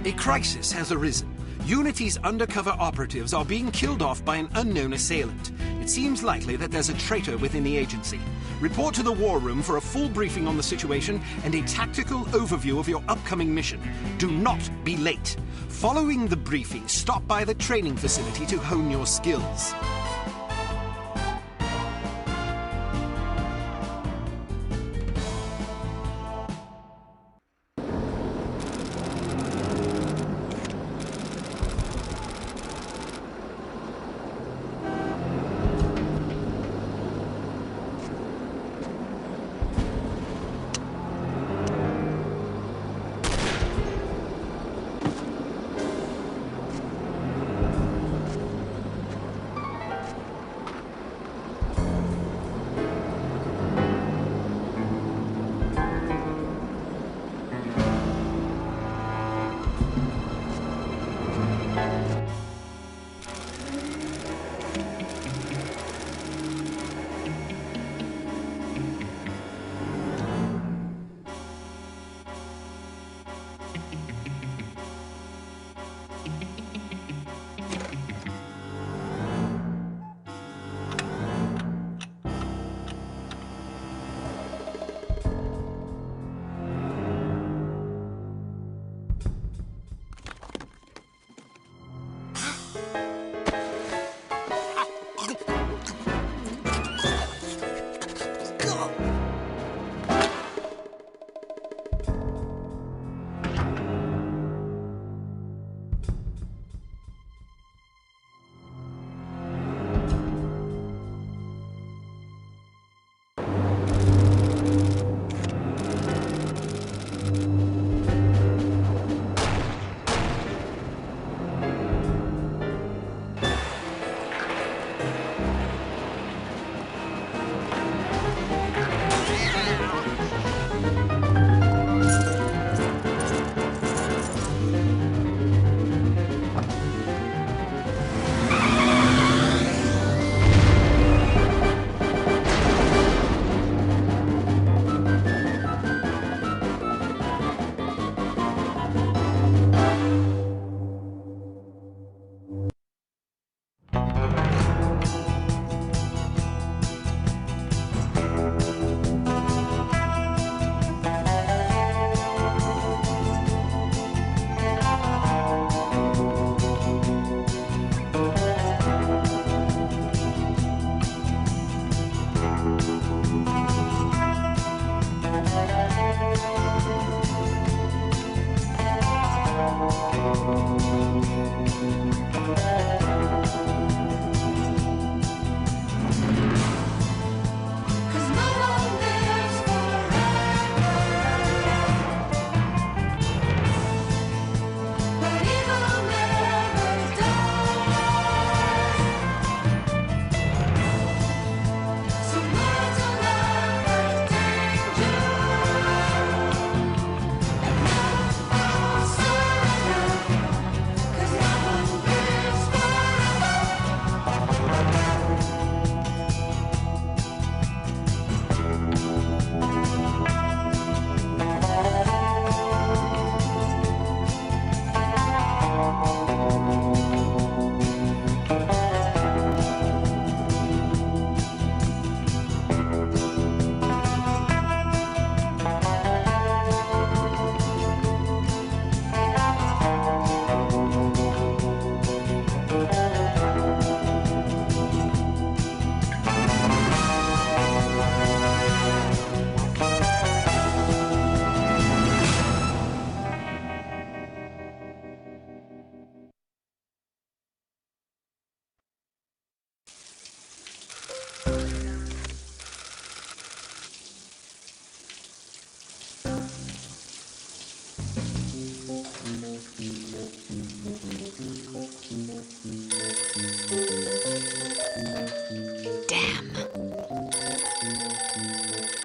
A crisis has arisen. Unity's undercover operatives are being killed off by an unknown assailant. It seems likely that there's a traitor within the agency. Report to the war room for a full briefing on the situation and a tactical overview of your upcoming mission. Do not be late. Following the briefing, stop by the training facility to hone your skills.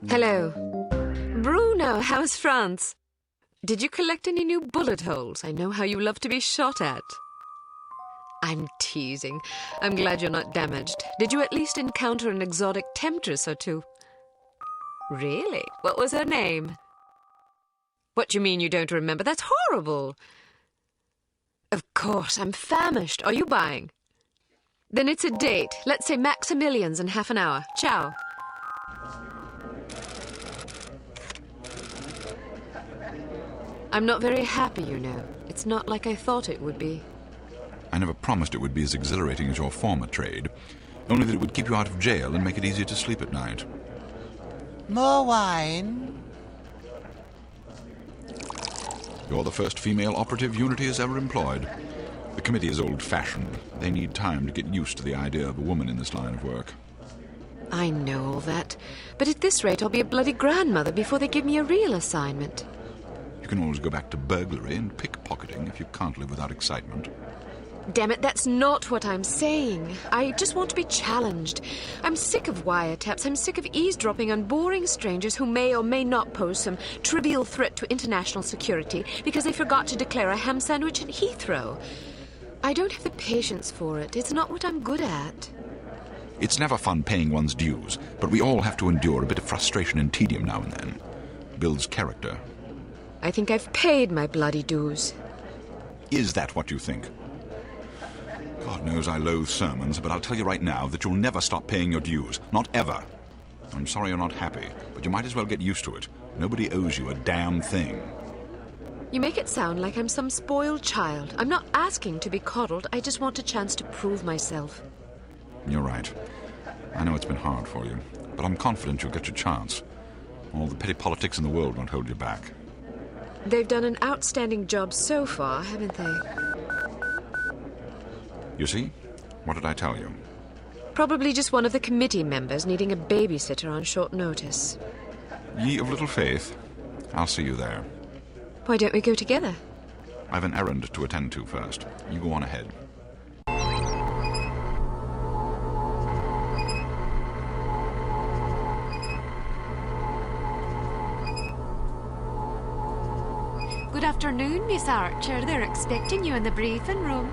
Hello. Bruno, how's France? Did you collect any new bullet holes? I know how you love to be shot at. I'm teasing. I'm glad you're not damaged. Did you at least encounter an exotic temptress or two? Really? What was her name? What do you mean you don't remember? That's horrible. Of course, I'm famished. Are you buying? Then it's a date. Let's say Maximilian's in half an hour. Ciao. I'm not very happy, you know. It's not like I thought it would be. I never promised it would be as exhilarating as your former trade, only that it would keep you out of jail and make it easier to sleep at night. More wine? You're the first female operative Unity has ever employed. The committee is old-fashioned. They need time to get used to the idea of a woman in this line of work. I know all that, but at this rate I'll be a bloody grandmother before they give me a real assignment. You can always go back to burglary and pickpocketing if you can't live without excitement. Damn it, that's not what I'm saying. I just want to be challenged. I'm sick of wiretaps. I'm sick of eavesdropping on boring strangers who may or may not pose some trivial threat to international security because they forgot to declare a ham sandwich at Heathrow. I don't have the patience for it. It's not what I'm good at. It's never fun paying one's dues, but we all have to endure a bit of frustration and tedium now and then. Builds character. I think I've paid my bloody dues. Is that what you think? God knows I loathe sermons, but I'll tell you right now that you'll never stop paying your dues. Not ever. I'm sorry you're not happy, but you might as well get used to it. Nobody owes you a damn thing. You make it sound like I'm some spoiled child. I'm not asking to be coddled. I just want a chance to prove myself. You're right. I know it's been hard for you, but I'm confident you'll get your chance. All the petty politics in the world won't hold you back. They've done an outstanding job so far, haven't they? You see? What did I tell you? Probably just one of the committee members needing a babysitter on short notice. Ye of little faith. I'll see you there. Why don't we go together? I've an errand to attend to first. You go on ahead. Good afternoon, Miss Archer. They're expecting you in the briefing room.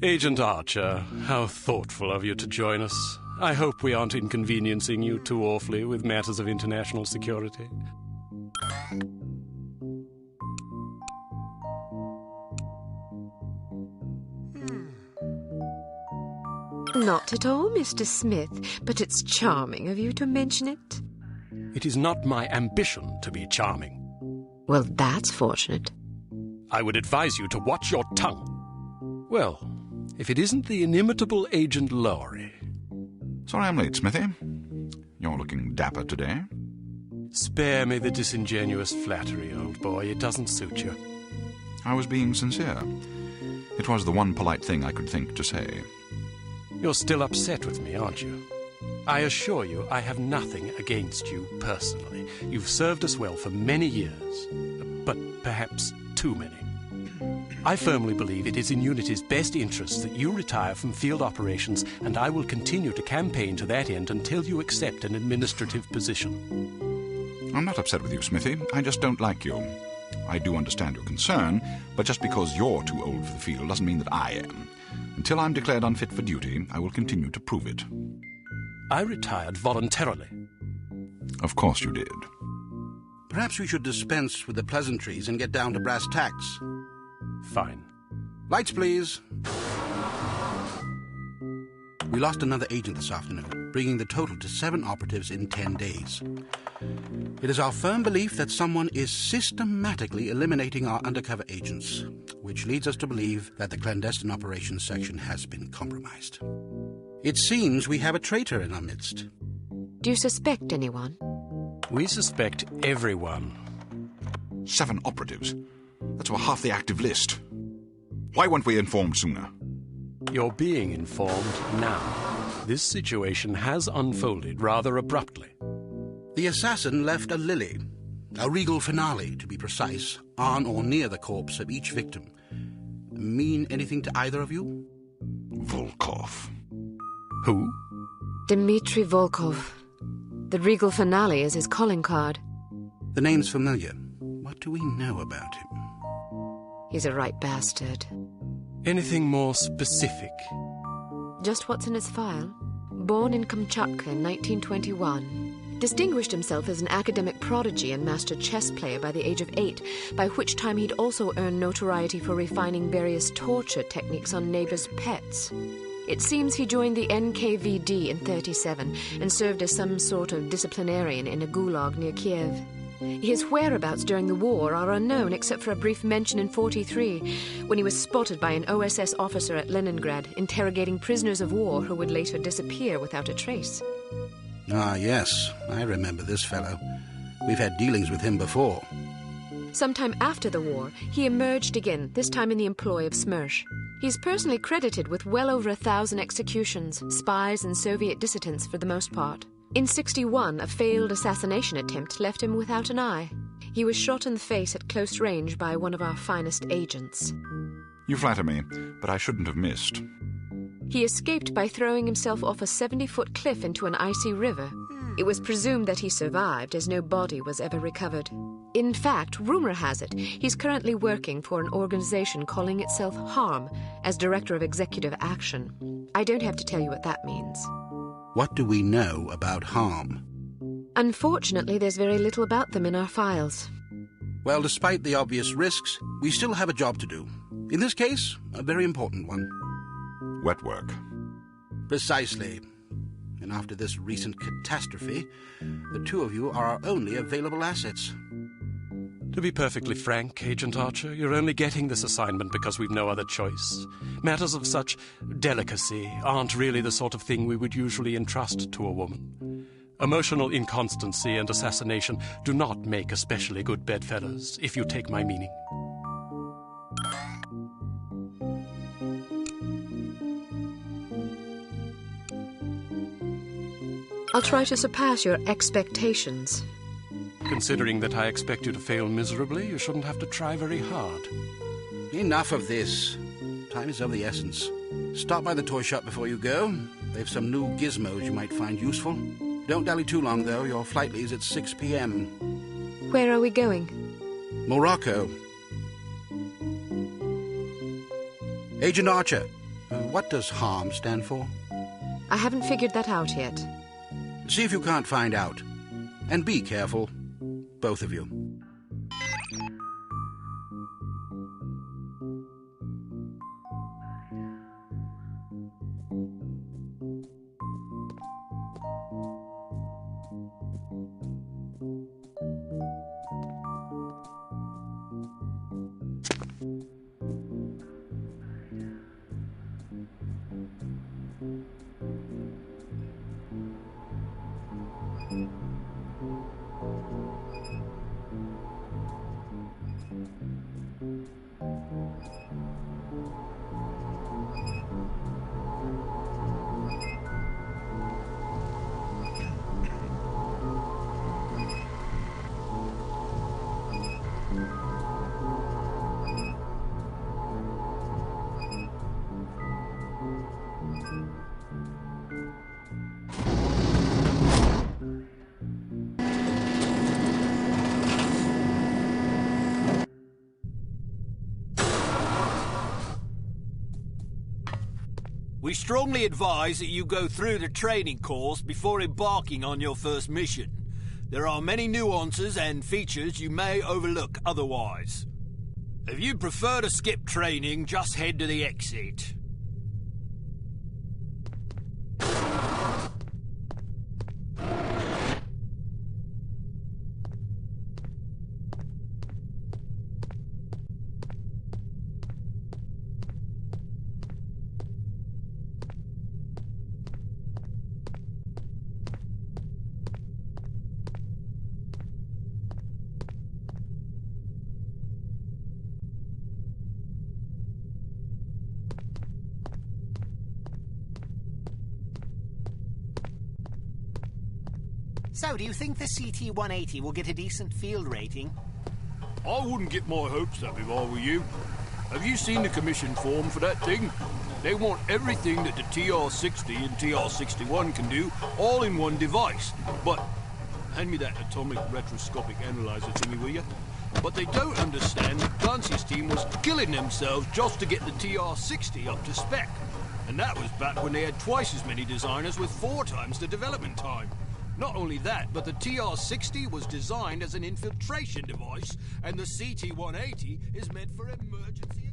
Agent Archer, how thoughtful of you to join us. I hope we aren't inconveniencing you too awfully with matters of international security. Not at all, Mr. Smith, but it's charming of you to mention it. It is not my ambition to be charming. Well, that's fortunate. I would advise you to watch your tongue. Well, if it isn't the inimitable Agent Lowry. Sorry I'm late, Smithy. You're looking dapper today. Spare me the disingenuous flattery, old boy. It doesn't suit you. I was being sincere. It was the one polite thing I could think to say. You're still upset with me, aren't you? I assure you I have nothing against you personally. You've served us well for many years, but perhaps too many. I firmly believe it is in Unity's best interest that you retire from field operations, and I will continue to campaign to that end until you accept an administrative position. I'm not upset with you, Smithy. I just don't like you. I do understand your concern, but just because you're too old for the field doesn't mean that I am. Until I'm declared unfit for duty, I will continue to prove it. I retired voluntarily. Of course you did. Perhaps we should dispense with the pleasantries and get down to brass tacks. Fine. Lights, please. We lost another agent this afternoon, bringing the total to 7 operatives in 10 days. It is our firm belief that someone is systematically eliminating our undercover agents, which leads us to believe that the clandestine operations section has been compromised. It seems we have a traitor in our midst. Do you suspect anyone? We suspect everyone. 7 operatives. That's over half the active list. Why weren't we informed sooner? You're being informed now. This situation has unfolded rather abruptly. The assassin left a lily, a regal finale to be precise, on or near the corpse of each victim. Mean anything to either of you? Volkov. Who? Dmitri Volkov. The regal finale is his calling card. The name's familiar. What do we know about him? He's a right bastard. Anything more specific? Just what's in his file. Born in Kamchatka in 1921. Distinguished himself as an academic prodigy and master chess player by the age of 8, by which time he'd also earned notoriety for refining various torture techniques on neighbors' pets. It seems he joined the NKVD in 1937 and served as some sort of disciplinarian in a gulag near Kiev. His whereabouts during the war are unknown except for a brief mention in 1943 when he was spotted by an OSS officer at Leningrad interrogating prisoners of war who would later disappear without a trace. Ah, yes, I remember this fellow. We've had dealings with him before. Sometime after the war, he emerged again, this time in the employ of Smersh. He's personally credited with well over 1,000 executions, spies and Soviet dissidents for the most part. In 1961, a failed assassination attempt left him without an eye. He was shot in the face at close range by one of our finest agents. You flatter me, but I shouldn't have missed. He escaped by throwing himself off a 70-foot cliff into an icy river. It was presumed that he survived, as no body was ever recovered. In fact, rumor has it, he's currently working for an organization calling itself HARM as Director of Executive Action. I don't have to tell you what that means. What do we know about HARM? Unfortunately, there's very little about them in our files. Well, despite the obvious risks, we still have a job to do. In this case, a very important one. Wet work. Precisely. And after this recent catastrophe, the two of you are our only available assets. To be perfectly frank, Agent Archer, you're only getting this assignment because we've no other choice. Matters of such delicacy aren't really the sort of thing we would usually entrust to a woman. Emotional inconstancy and assassination do not make especially good bedfellows, if you take my meaning. I'll try to surpass your expectations. Considering that I expect you to fail miserably, you shouldn't have to try very hard. Enough of this. Time is of the essence. Stop by the toy shop before you go. They've some new gizmos you might find useful. Don't dally too long, though. Your flight leaves at 6 p.m. Where are we going? Morocco. Agent Archer, what does HARM stand for? I haven't figured that out yet. See if you can't find out. And be careful, both of you. We strongly advise that you go through the training course before embarking on your first mission. There are many nuances and features you may overlook otherwise. If you prefer to skip training, just head to the exit. So, do you think the CT-180 will get a decent field rating? I wouldn't get my hopes up if I were you. Have you seen the commission form for that thing? They want everything that the TR-60 and TR-61 can do, all in one device. But, hand me that atomic retroscopic analyzer thingy, will you? But they don't understand that Clancy's team was killing themselves just to get the TR-60 up to spec. And that was back when they had twice as many designers with 4 times the development time. Not only that, but the TR-60 was designed as an infiltration device, and the CT-180 is meant for emergency...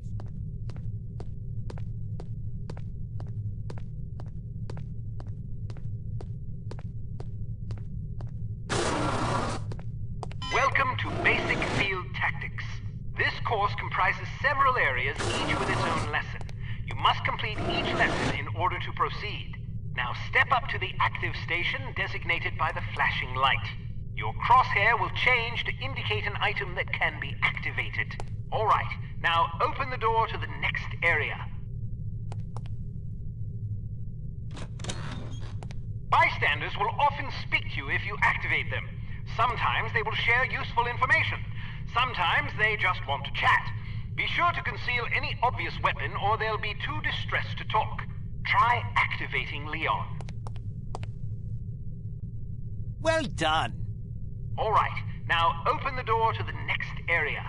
Welcome to Basic Field Tactics. This course comprises several areas, each with its own lesson. You must complete each lesson in order to proceed. Now step up to the active station designated by the flashing light. Your crosshair will change to indicate an item that can be activated. All right, now open the door to the next area. Bystanders will often speak to you if you activate them. Sometimes they will share useful information. Sometimes they just want to chat. Be sure to conceal any obvious weapon or they'll be too distressed to talk. Try activating Leon. Well done. All right, now open the door to the next area.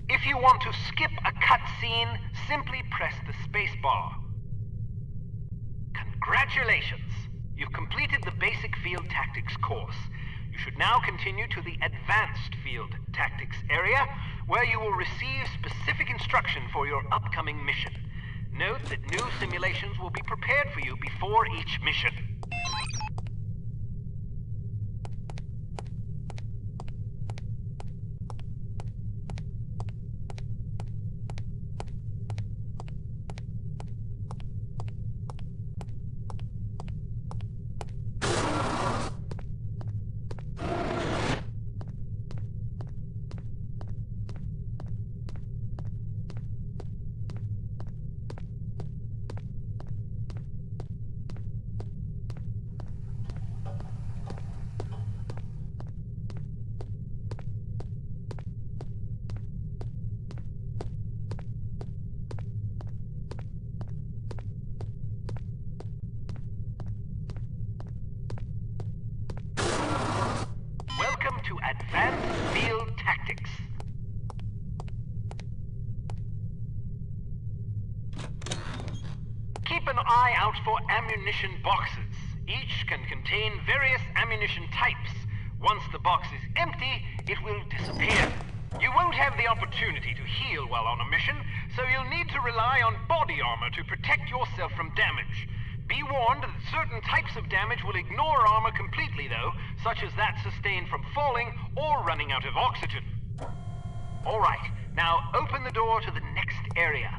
If you want to skip a cutscene, simply press the space bar. Congratulations! You've completed the Basic Field Tactics course. You should now continue to the Advanced Field Tactics area, where you will receive specific instruction for your upcoming mission. Note that new simulations will be prepared for you before each mission. Advanced Field Tactics. Keep an eye out for ammunition boxes. Each can contain various ammunition types. Once the box is empty, it will disappear. You won't have the opportunity to heal while on a mission, so you'll need to rely on body armor to protect yourself from damage. Be warned that certain types of damage will ignore armor completely, though, such as that sustained from falling or running out of oxygen. All right, now open the door to the next area.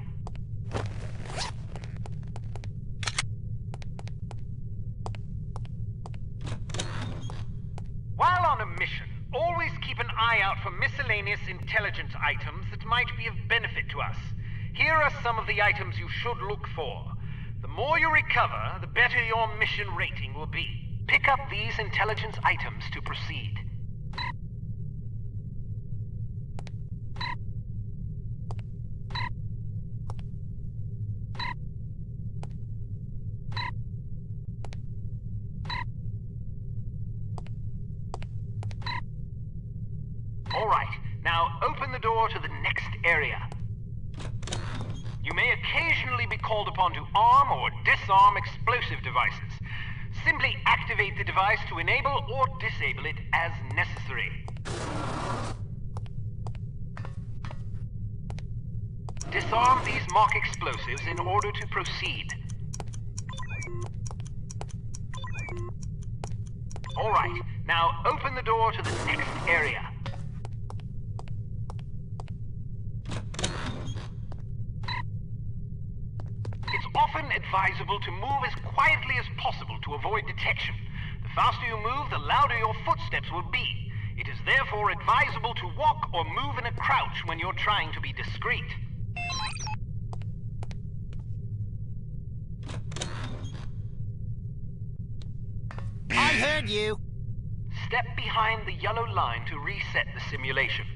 While on a mission, always keep an eye out for miscellaneous intelligence items that might be of benefit to us. Here are some of the items you should look for. The more you recover, the better your mission rating will be. Pick up these intelligence items to proceed. All right, now open the door to the next area. You may occasionally be called upon to arm or disarm explosive devices. Simply activate the device to enable or disable it as necessary. Disarm these mock explosives in order to proceed. All right, now open the door to the next area. It's often advisable to move as quietly as possible to avoid detection. The faster you move, the louder your footsteps will be. It is therefore advisable to walk or move in a crouch when you're trying to be discreet. I heard you. Step behind the yellow line to reset the simulation.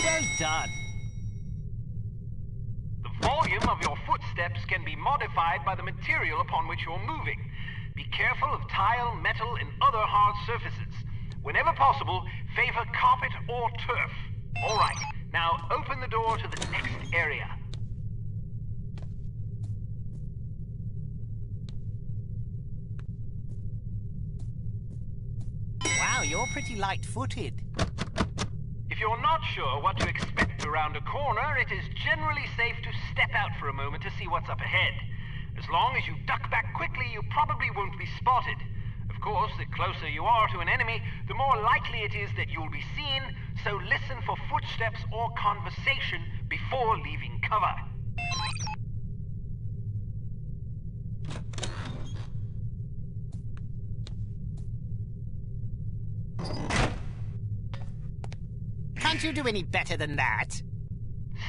Well done. The volume of your footsteps can be modified by the material upon which you're moving. Be careful of tile, metal, and other hard surfaces. Whenever possible, favor carpet or turf. All right, now open the door to the next area. Wow, you're pretty light-footed. If you're not sure what to expect around a corner, it is generally safe to step out for a moment to see what's up ahead. As long as you duck back quickly, you probably won't be spotted. Of course, the closer you are to an enemy, the more likely it is that you'll be seen, so listen for footsteps or conversation before leaving cover. Can't you do any better than that?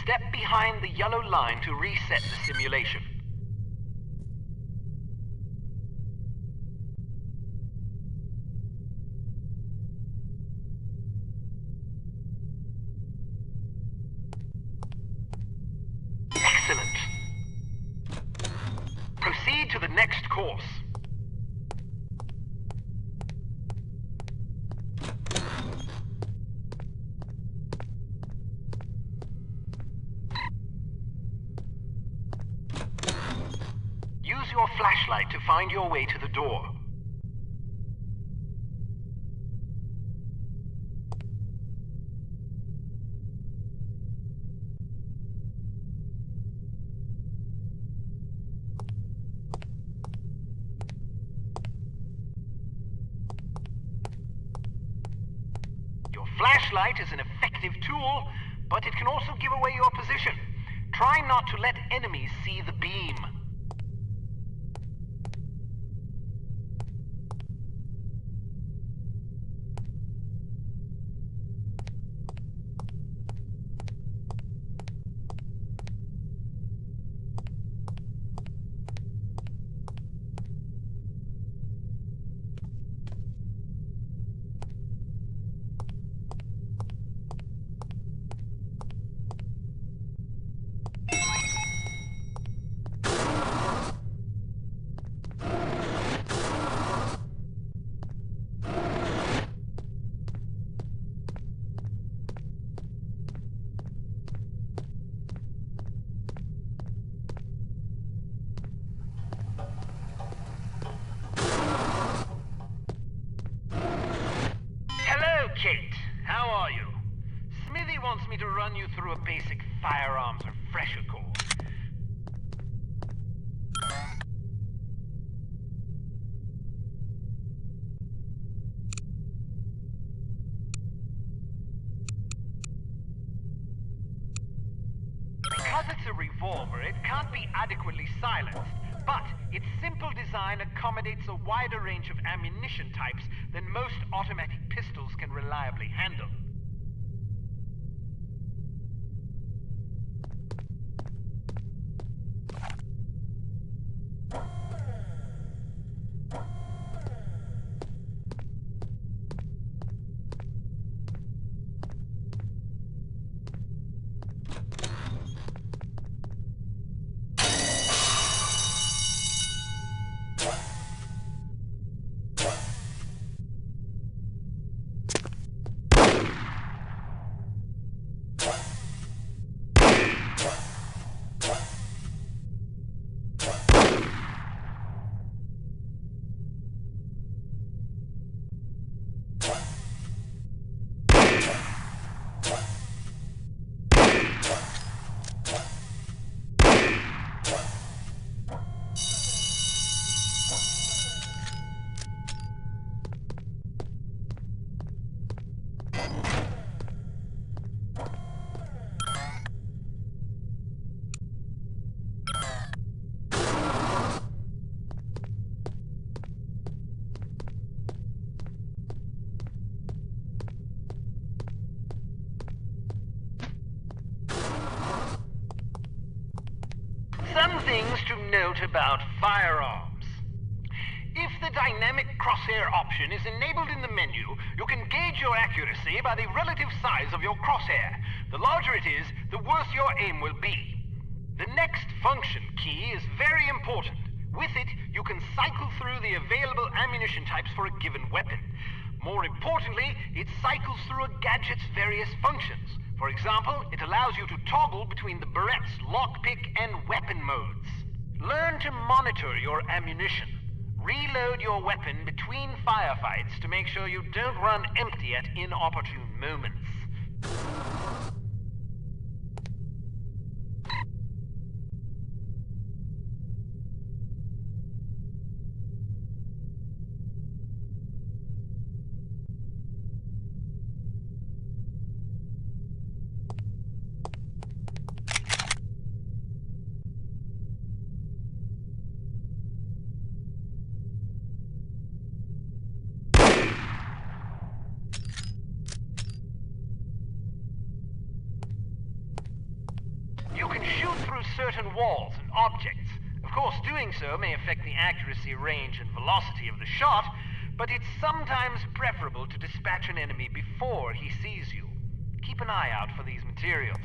Step behind the yellow line to reset the simulation. Excellent. Proceed to the next course. Use your flashlight to find your way to the door. Your flashlight is an effective tool, but it can also give away your position. Try not to let enemies see the beam. Kate, how are you? Smithy wants me to run you through a basic firearms refresher course. Because it's a revolver, it can't be adequately silenced. But its simple design accommodates a wider range of ammunition types than most automatic pistols can reliably handle. Some things to note about firearms. If the dynamic crosshair option is enabled in the menu, you can gauge your accuracy by the relative size of your crosshair. The larger it is, the worse your aim will be. The next function key is very important. With it, you can cycle through the available ammunition types for a given weapon. More importantly, it cycles through a gadget's various functions. For example, it allows you to toggle between the Berette's lockpick and weapon modes. Learn to monitor your ammunition. Reload your weapon between firefights to make sure you don't run empty at inopportune moments. You can shoot through certain walls and objects. Of course, doing so may affect the accuracy, range, and velocity of the shot, but it's sometimes preferable to dispatch an enemy before he sees you. Keep an eye out for these materials.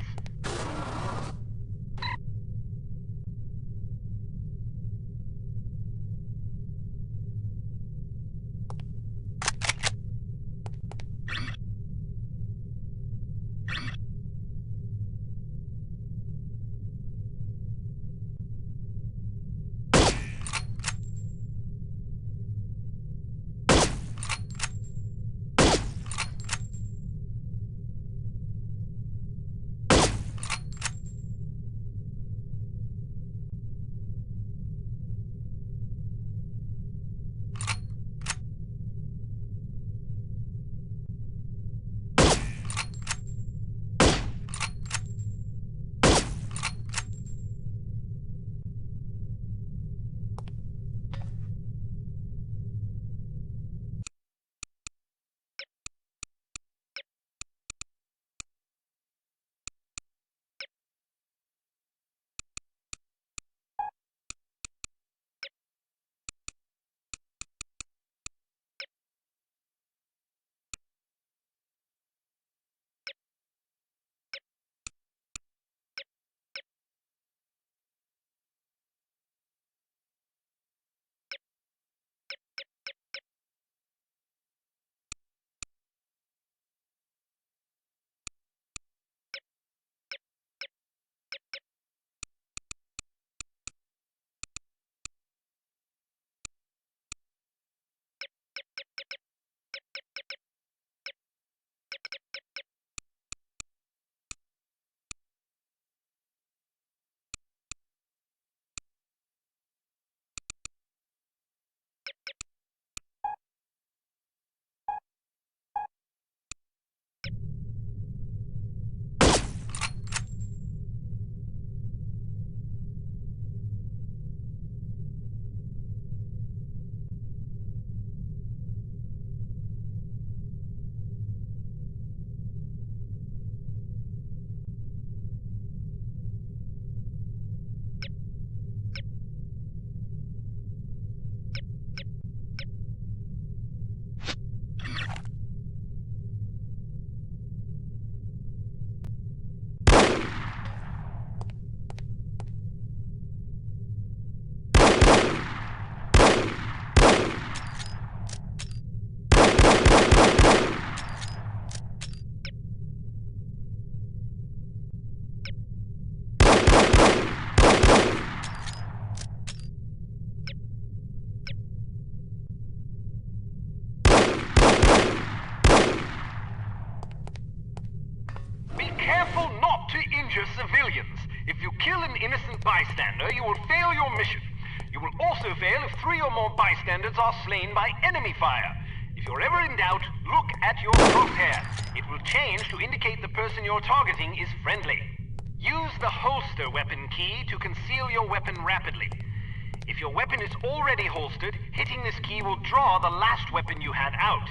Civilians. If you kill an innocent bystander, you will fail your mission. You will also fail if 3 or more bystanders are slain by enemy fire. If you're ever in doubt, look at your crosshair. It will change to indicate the person you're targeting is friendly. Use the holster weapon key to conceal your weapon rapidly. If your weapon is already holstered, hitting this key will draw the last weapon you had out.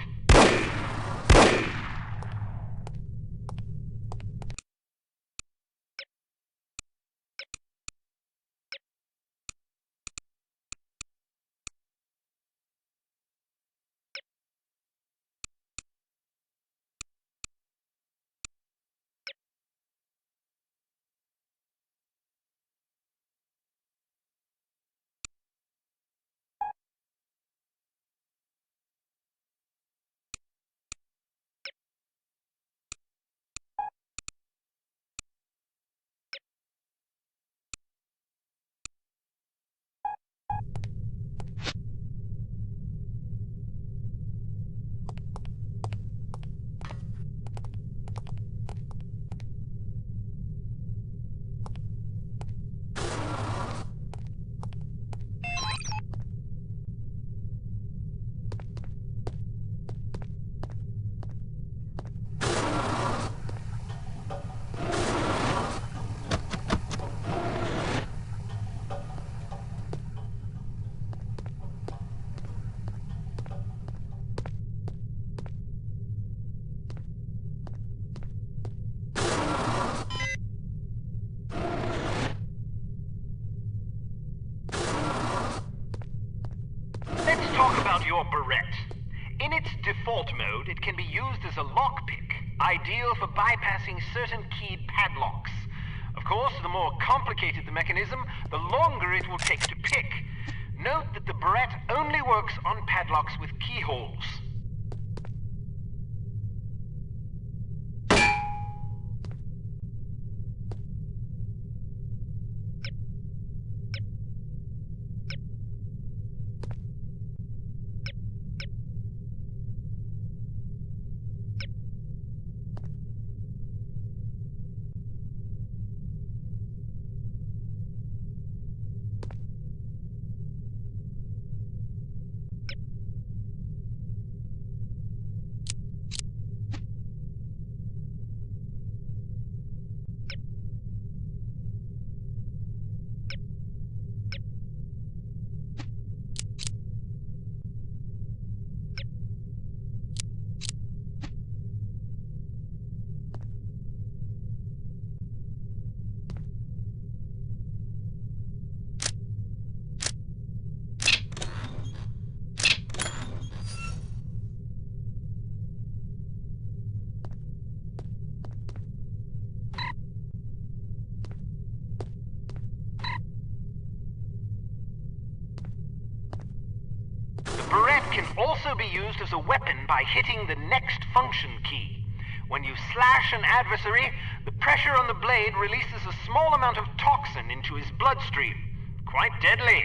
about your Barrett. In its default mode, it can be used as a lockpick, ideal for bypassing certain keyed padlocks. Of course, the more complicated the mechanism, the longer it will take to pick. Note that the Barrett only works on padlocks with keyholes. Can also be used as a weapon by hitting the next function key. When you slash an adversary, the pressure on the blade releases a small amount of toxin into his bloodstream. Quite deadly.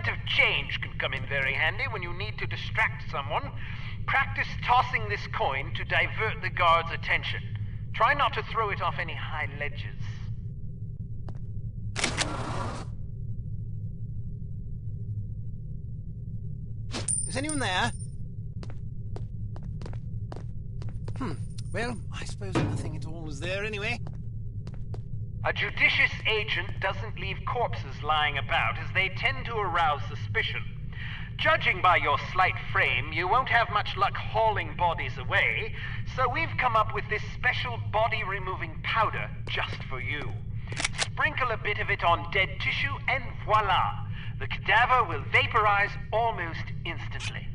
element of change can come in very handy when you need to distract someone. Practice tossing this coin to divert the guard's attention. Try not to throw it off any high ledges. Is anyone there? Well, I suppose nothing at all is there anyway. A judicious agent doesn't leave corpses lying about, as they tend to arouse suspicion. Judging by your slight frame, you won't have much luck hauling bodies away, so we've come up with this special body-removing powder just for you. Sprinkle a bit of it on dead tissue, and voila! The cadaver will vaporize almost instantly.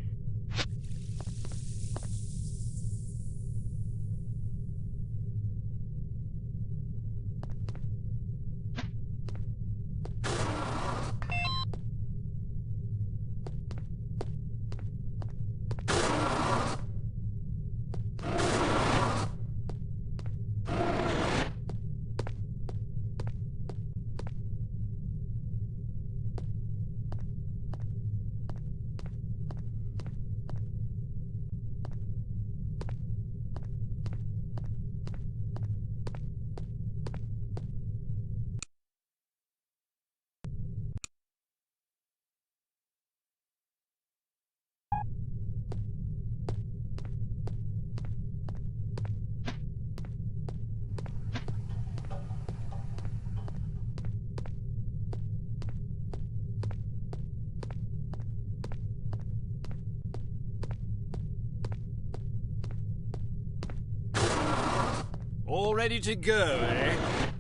All ready to go, eh?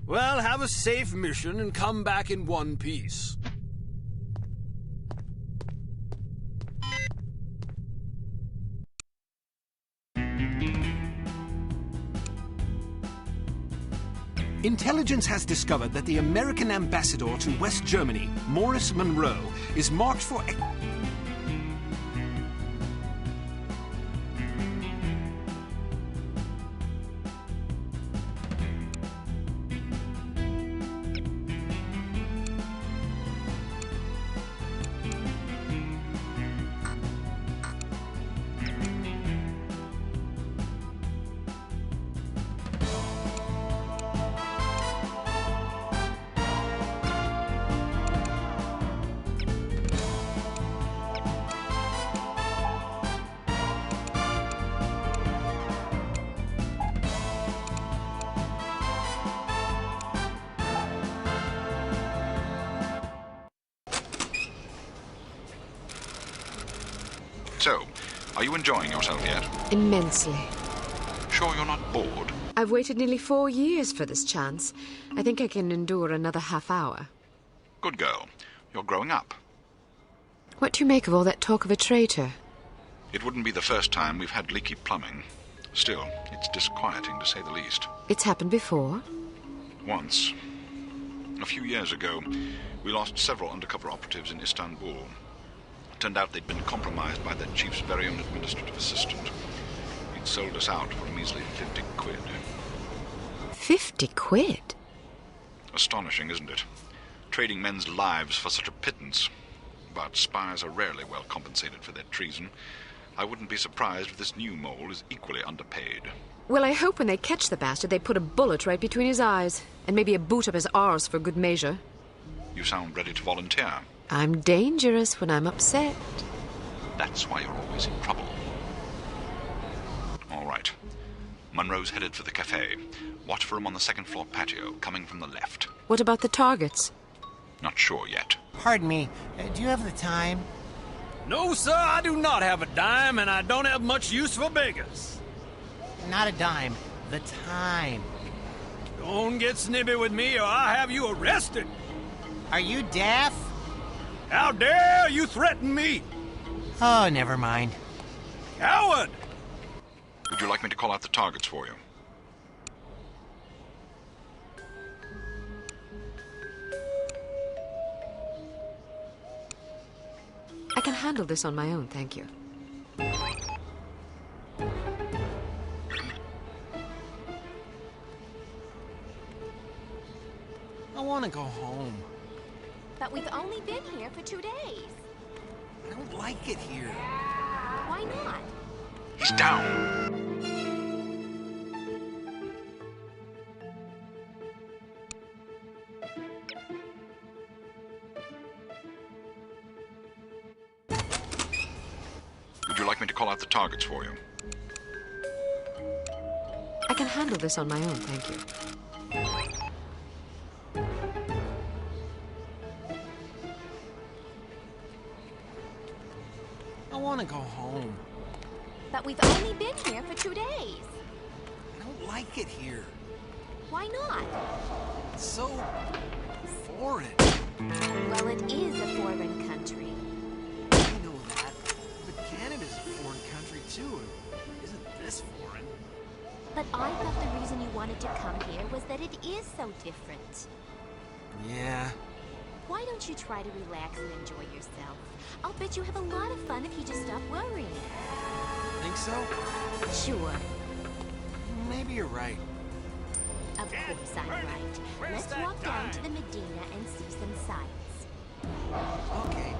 Well, have a safe mission and come back in one piece. Intelligence has discovered that the American ambassador to West Germany, Morris Monroe, is marked for... So, are you enjoying yourself yet? Immensely. Sure you're not bored? I've waited nearly 4 years for this chance. I think I can endure another half hour. Good girl. You're growing up. What do you make of all that talk of a traitor? It wouldn't be the first time we've had leaky plumbing. Still, it's disquieting to say the least. It's happened before? Once. A few years ago, we lost several undercover operatives in Istanbul. Turned out they'd been compromised by their chief's very own administrative assistant. He'd sold us out for a measly 50 quid. 50 quid? Astonishing, isn't it? Trading men's lives for such a pittance. But spies are rarely well compensated for their treason. I wouldn't be surprised if this new mole is equally underpaid. Well, I hope when they catch the bastard, they put a bullet right between his eyes. And maybe a boot up his arse for good measure. You sound ready to volunteer. I'm dangerous when I'm upset. That's why you're always in trouble. All right. Monroe's headed for the cafe. Watch for him on the second floor patio, coming from the left. What about the targets? Not sure yet. Pardon me, do you have the time? No, sir, I do not have a dime, and I don't have much use for beggars. Not a dime, the time. Don't get snippy with me, or I'll have you arrested. Are you deaf? How dare you threaten me? Oh, never mind. Coward! Would you like me to call out the targets for you? I can handle this on my own, thank you. I want to go home. But we've only been here for 2 days. I don't like it here. Why not? He's down. Would you like me to call out the targets for you? I can handle this on my own, thank you. I want to go home. But we've only been here for 2 days. I don't like it here. Why not? It's so foreign. Well, it is a foreign country. I know that. But Canada's a foreign country too. Isn't this foreign? But I thought the reason you wanted to come here was that it is so different. Yeah. Why don't you try to relax and enjoy yourself? I'll bet you have a lot of fun if you just stop worrying. Think so? Sure. Maybe you're right. Of course I'm right. Let's walk down to the Medina and see some sights. Okay.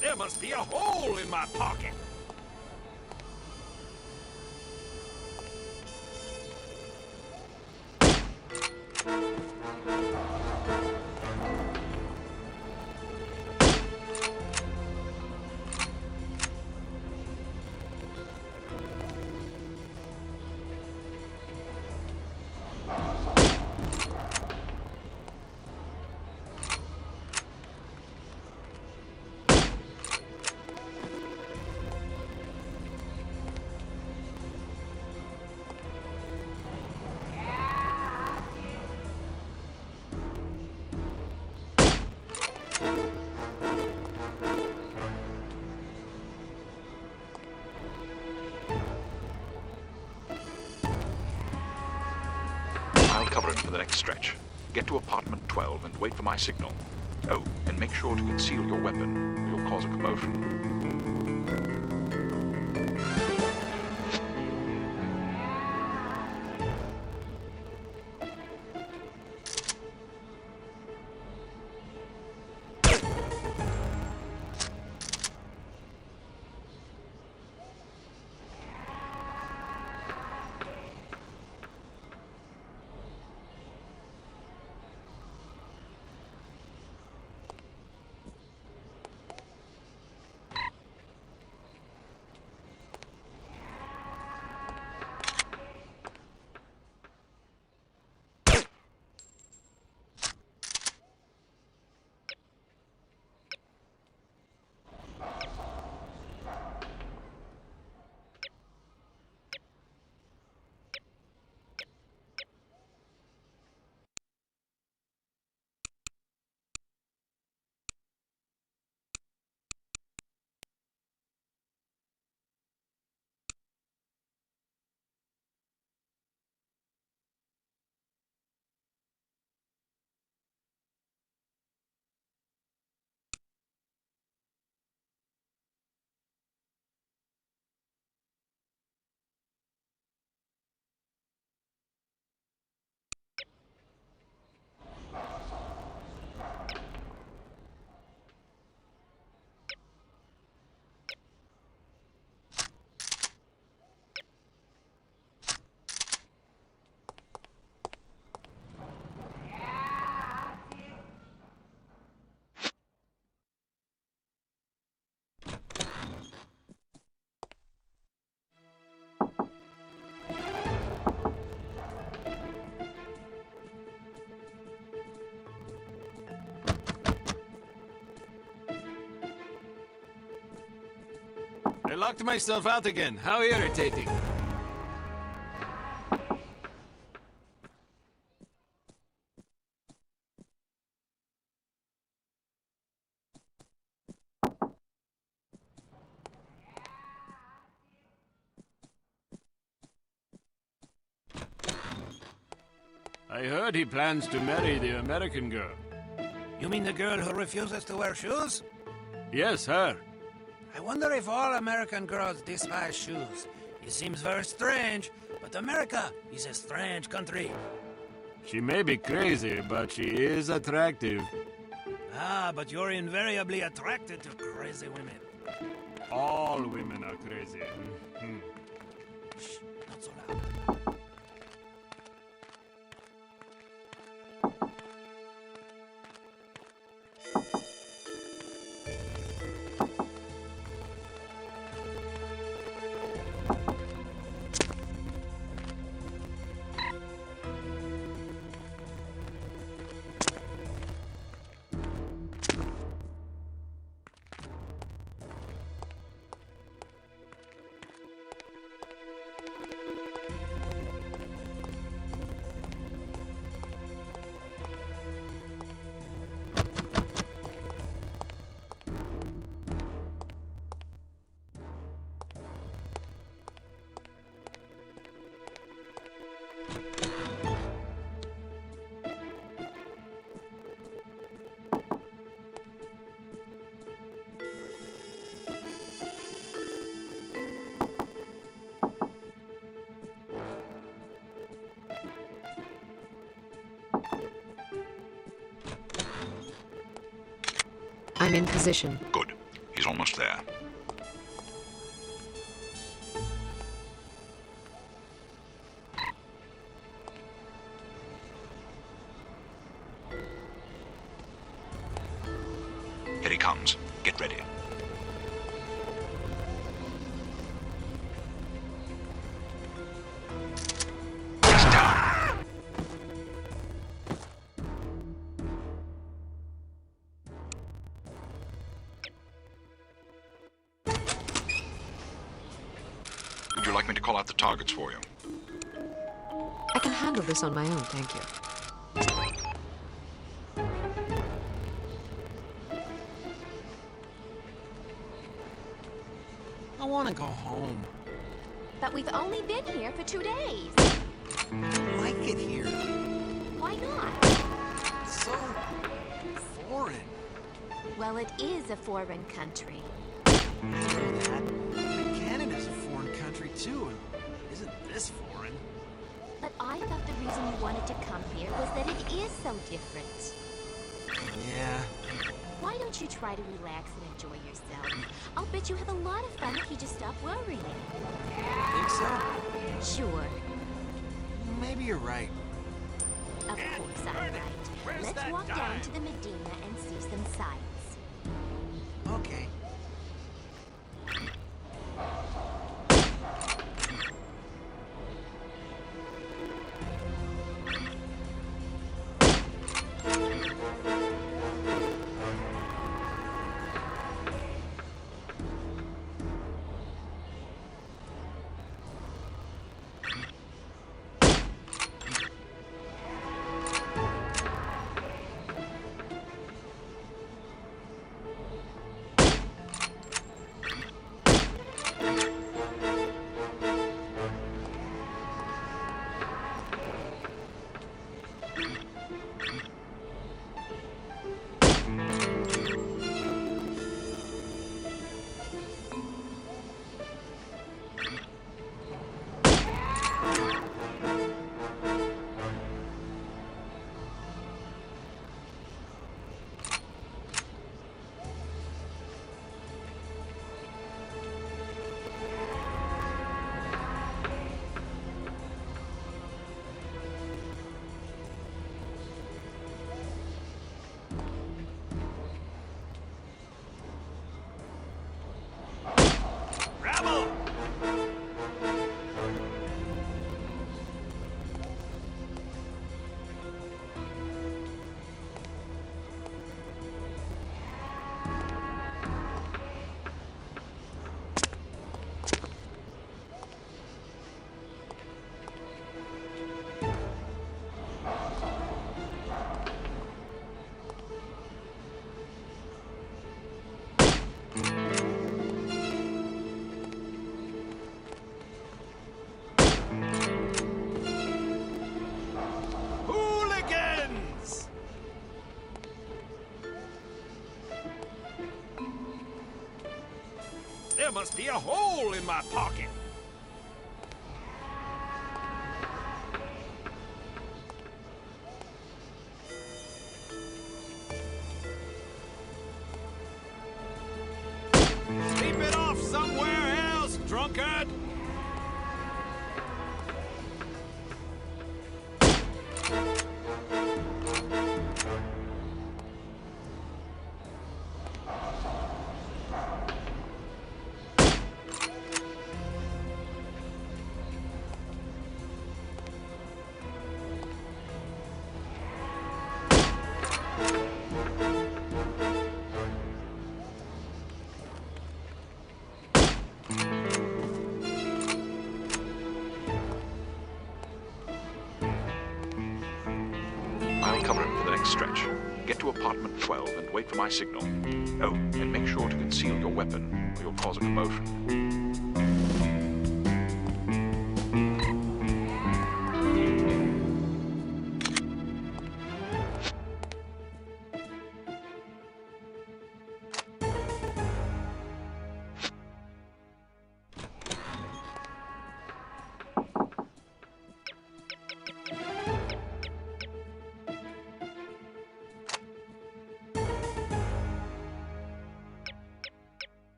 There must be a hole in my pocket. I'll cover him for the next stretch. Get to apartment 12 and wait for my signal. Oh, and make sure to conceal your weapon, or you'll cause a commotion. locked myself out again. How irritating. I heard he plans to marry the American girl. You mean the girl who refuses to wear shoes? Yes, her. I wonder if all American girls despise shoes. It seems very strange, but America is a strange country. She may be crazy, but she is attractive. Ah, but you're invariably attracted to crazy women. All women are crazy. Shh, not so loud. I'm in position. Good. He's almost there. Here he comes. Get ready. He's down. Would you like me to call out the targets for you? I can handle this on my own, thank you. I want to go home. But we've only been here for 2 days. I like it here. Why not? It's so foreign. Well, it is a foreign country. Canada's a foreign country too, and isn't this foreign? But I thought the reason you wanted to come here was that it is so different. Yeah. Why don't you try to relax and enjoy yourself? I'll bet you have a lot of fun if you just stop worrying. Think so? Sure. Maybe you're right. Of course I'm right. Let's walk down to the Medina and see some sights. Okay. There must be a hole in my pocket. Keep it off somewhere else, drunkard! I'll cover him for the next stretch. Get to apartment 12 and wait for my signal. Oh, and make sure to conceal your weapon, or you'll cause a commotion.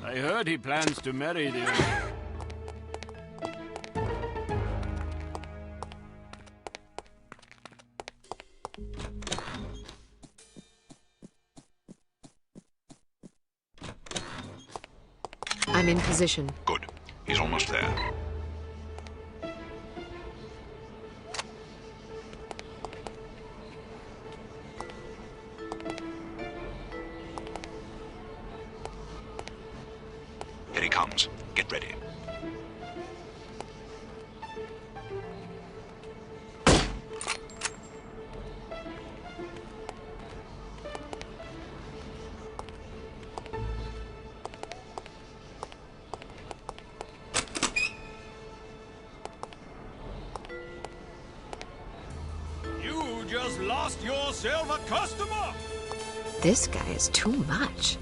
I heard he plans to marry the... I'm in position. Good. He's almost there. Here he comes. Get ready. You just lost yourself a customer! This guy is too much.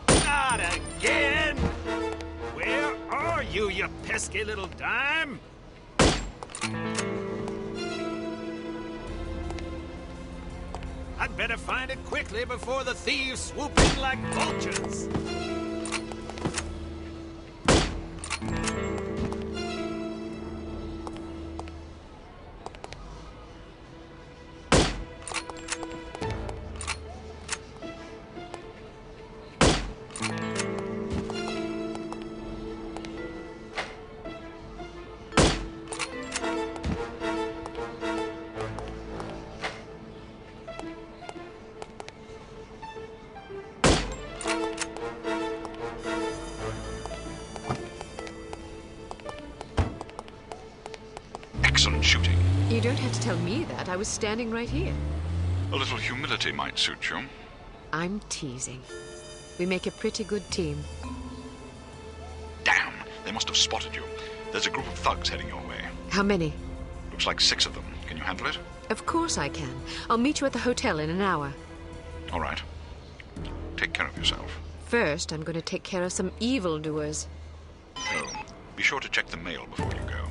Not again! Where are you, you pesky little dime? I'd better find it quickly before the thieves swoop in like vultures. Excellent shooting. You don't have to tell me that. I was standing right here. A little humility might suit you. I'm teasing. We make a pretty good team. Damn, they must have spotted you. There's a group of thugs heading your way. How many? Looks like 6 of them. Can you handle it? Of course I can. I'll meet you at the hotel in an hour. All right. Take care of yourself. First, I'm going to take care of some evildoers. Oh, be sure to check the mail before you go.